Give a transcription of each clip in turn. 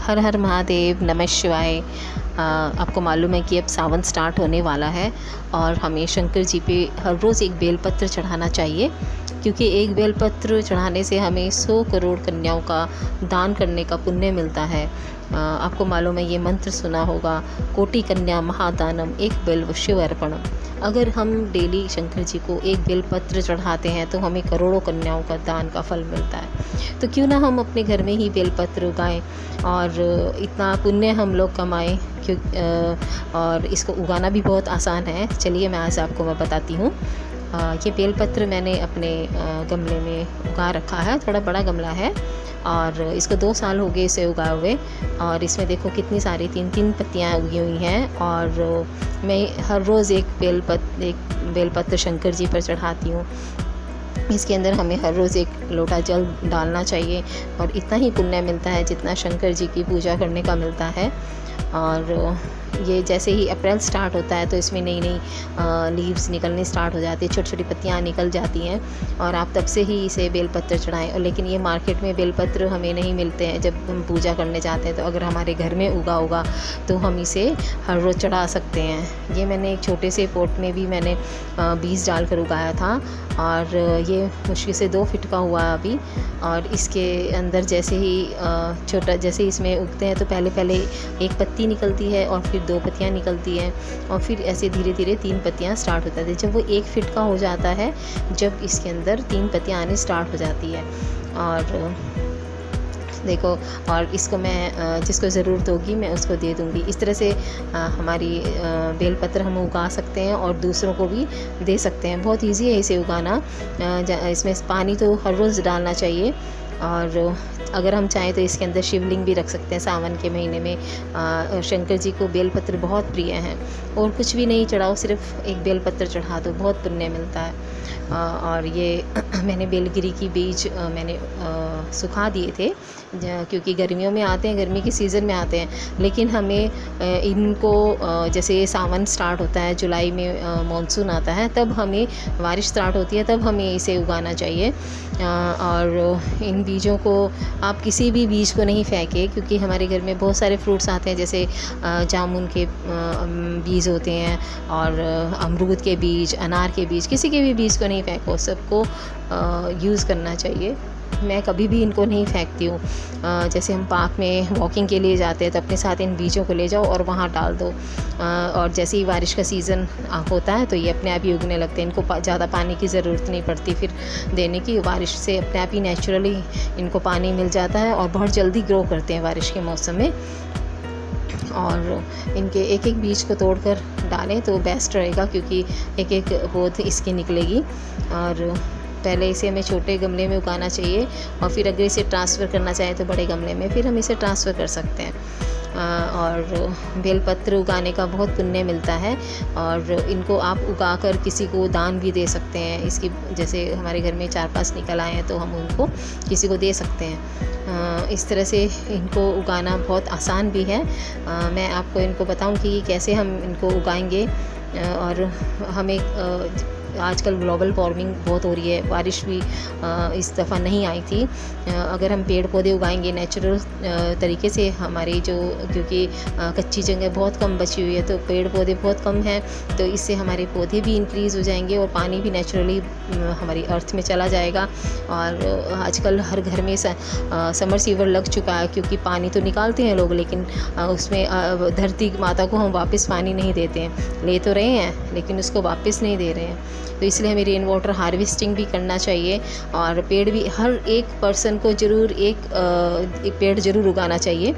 हर हर महादेव, नमः शिवाय। आपको मालूम है कि अब सावन स्टार्ट होने वाला है और हमें शंकर जी पे हर रोज़ एक बेलपत्र चढ़ाना चाहिए, क्योंकि एक बेलपत्र चढ़ाने से हमें 100 करोड़ कन्याओं का दान करने का पुण्य मिलता है। आपको मालूम है, ये मंत्र सुना होगा, कोटि कन्या महादानम एक बेल्व शिव अर्पणम। अगर हम डेली शंकर जी को एक बेलपत्र चढ़ाते हैं तो हमें करोड़ों कन्याओं का दान का फल मिलता है। तो क्यों ना हम अपने घर में ही बेलपत्र उगाएं और इतना पुण्य हम लोग कमाएं। और इसको उगाना भी बहुत आसान है। चलिए मैं आज आपको मैं बताती हूँ। ये बेलपत्र मैंने अपने गमले में उगा रखा है। थोड़ा बड़ा गमला है और इसको 2 साल हो गए इसे उगाए हुए। और इसमें देखो कितनी सारी 3-3 पत्तियाँ उगी हुई हैं। और मैं हर रोज़ एक बेलपत्र शंकर जी पर चढ़ाती हूँ। इसके अंदर हमें हर रोज़ एक लोटा जल डालना चाहिए और इतना ही पुण्य मिलता है जितना शंकर जी की पूजा करने का मिलता है। और ये जैसे ही अप्रैल स्टार्ट होता है तो इसमें नई नई लीव्स निकलनी स्टार्ट हो जाती है, छोटी छोटी पत्तियाँ निकल जाती हैं और आप तब से ही इसे बेलपत्र चढ़ाएं। और लेकिन ये मार्केट में बेलपत्र हमें नहीं मिलते हैं जब हम पूजा करने जाते हैं। तो अगर हमारे घर में उगा होगा तो हम इसे हर रोज़ चढ़ा सकते हैं। ये मैंने एक छोटे से पॉट में भी मैंने बीज डालकर उगाया था और ये मुश्किल से 2 फीट का हुआ अभी। और इसके अंदर जैसे ही जैसे इसमें उगते हैं तो पहले एक पत्ती निकलती है और फिर 2 पत्तियाँ निकलती हैं और फिर ऐसे धीरे धीरे 3 पत्तियाँ स्टार्ट हो जाती है। जब वो 1 फीट का हो जाता है, जब इसके अंदर 3 पत्तियाँ आने स्टार्ट हो जाती है। और देखो, और इसको मैं जिसको ज़रूरत होगी मैं उसको दे दूँगी। इस तरह से हमारी बेलपत्र हम उगा सकते हैं और दूसरों को भी दे सकते हैं। बहुत इजी है इसे उगाना। इसमें पानी तो हर रोज़ डालना चाहिए और अगर हम चाहें तो इसके अंदर शिवलिंग भी रख सकते हैं। सावन के महीने में शंकर जी को बेलपत्र बहुत प्रिय हैं और कुछ भी नहीं चढ़ाओ, सिर्फ एक बेलपत्र चढ़ा दो, बहुत पुण्य मिलता है। और ये मैंने बेलगिरी की बीज मैंने सुखा दिए थे क्योंकि गर्मियों में आते हैं, गर्मी के सीज़न में आते हैं। लेकिन हमें इनको जैसे सावन स्टार्ट होता है, जुलाई में मानसून आता है, तब हमें बारिश स्टार्ट होती है, तब हमें इसे उगाना चाहिए। और इन बीजों को आप किसी भी बीज को नहीं फेंकें, क्योंकि हमारे घर में बहुत सारे फ्रूट्स आते हैं, जैसे जामुन के बीज होते हैं और अमरूद के बीज, अनार के बीज, किसी के भी बीज को नहीं फेंको, सबको यूज़ करना चाहिए। मैं कभी भी इनको नहीं फेंकती हूँ। जैसे हम पार्क में वॉकिंग के लिए जाते हैं तो अपने साथ इन बीजों को ले जाओ और वहाँ डाल दो। और जैसे ही बारिश का सीज़न होता है तो ये अपने आप ही उगने लगते हैं। इनको ज़्यादा पानी की ज़रूरत नहीं पड़ती फिर देने की। बारिश से अपने आप ही नेचुरली इनको पानी मिल जाता है और बहुत जल्दी ग्रो करते हैं बारिश के मौसम में। और इनके एक एक बीज को तोड़कर डालें तो बेस्ट रहेगा, क्योंकि एक एक पौध इसकी निकलेगी। और पहले इसे हमें छोटे गमले में उगाना चाहिए और फिर अगर इसे ट्रांसफ़र करना चाहें तो बड़े गमले में फिर हम इसे ट्रांसफ़र कर सकते हैं। और बेलपत्र उगाने का बहुत पुण्य मिलता है और इनको आप उगाकर किसी को दान भी दे सकते हैं। इसकी जैसे हमारे घर में 4-5 निकल आए हैं तो हम उनको किसी को दे सकते हैं। इस तरह से इनको उगाना बहुत आसान भी है। मैं आपको इनको बताऊं कि कैसे हम इनको उगाएंगे। और हमें आजकल ग्लोबल वार्मिंग बहुत हो रही है, बारिश भी इस दफ़ा नहीं आई थी। अगर हम पेड़ पौधे उगाएंगे नेचुरल तरीके से, हमारी जो क्योंकि कच्ची जगह बहुत कम बची हुई है तो पेड़ पौधे बहुत कम हैं, तो इससे हमारे पौधे भी इंक्रीज़ हो जाएंगे और पानी भी नेचुरली हमारी अर्थ में चला जाएगा। और आजकल हर घर में समरसीवर लग चुका है, क्योंकि पानी तो निकालते हैं लोग लेकिन उसमें धरती माता को हम वापस पानी नहीं देते हैं। ले तो रहे हैं लेकिन उसको वापस नहीं दे रहे हैं। तो इसलिए हमें रेन वाटर हार्वेस्टिंग भी करना चाहिए और पेड़ भी हर एक पर्सन को ज़रूर एक पेड़ ज़रूर उगाना चाहिए।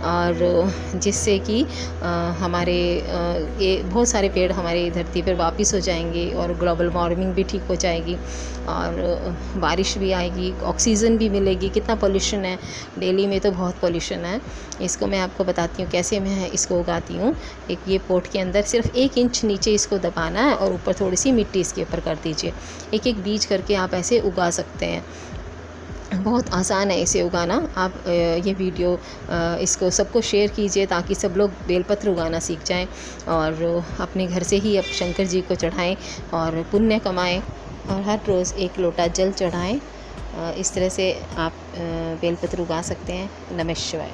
और जिससे कि हमारे ये बहुत सारे पेड़ हमारी धरती पर वापस हो जाएंगे और ग्लोबल वार्मिंग भी ठीक हो जाएगी और बारिश भी आएगी, ऑक्सीजन भी मिलेगी। कितना पोल्यूशन है दिल्ली में, तो बहुत पोल्यूशन है। इसको मैं आपको बताती हूँ कैसे मैं इसको उगाती हूँ। एक ये पोट के अंदर सिर्फ 1 इंच नीचे इसको दबाना है और ऊपर थोड़ी सी मिट्टी इसके ऊपर कर दीजिए। एक एक बीज करके आप ऐसे उगा सकते हैं। बहुत आसान है इसे उगाना। आप ये वीडियो इसको सबको शेयर कीजिए ताकि सब लोग बेलपत्र उगाना सीख जाएं और अपने घर से ही अब शंकर जी को चढ़ाएं और पुण्य कमाएं और हर रोज़ 1 लोटा जल चढ़ाएं। इस तरह से आप बेलपत्र उगा सकते हैं। नमः शिवाय।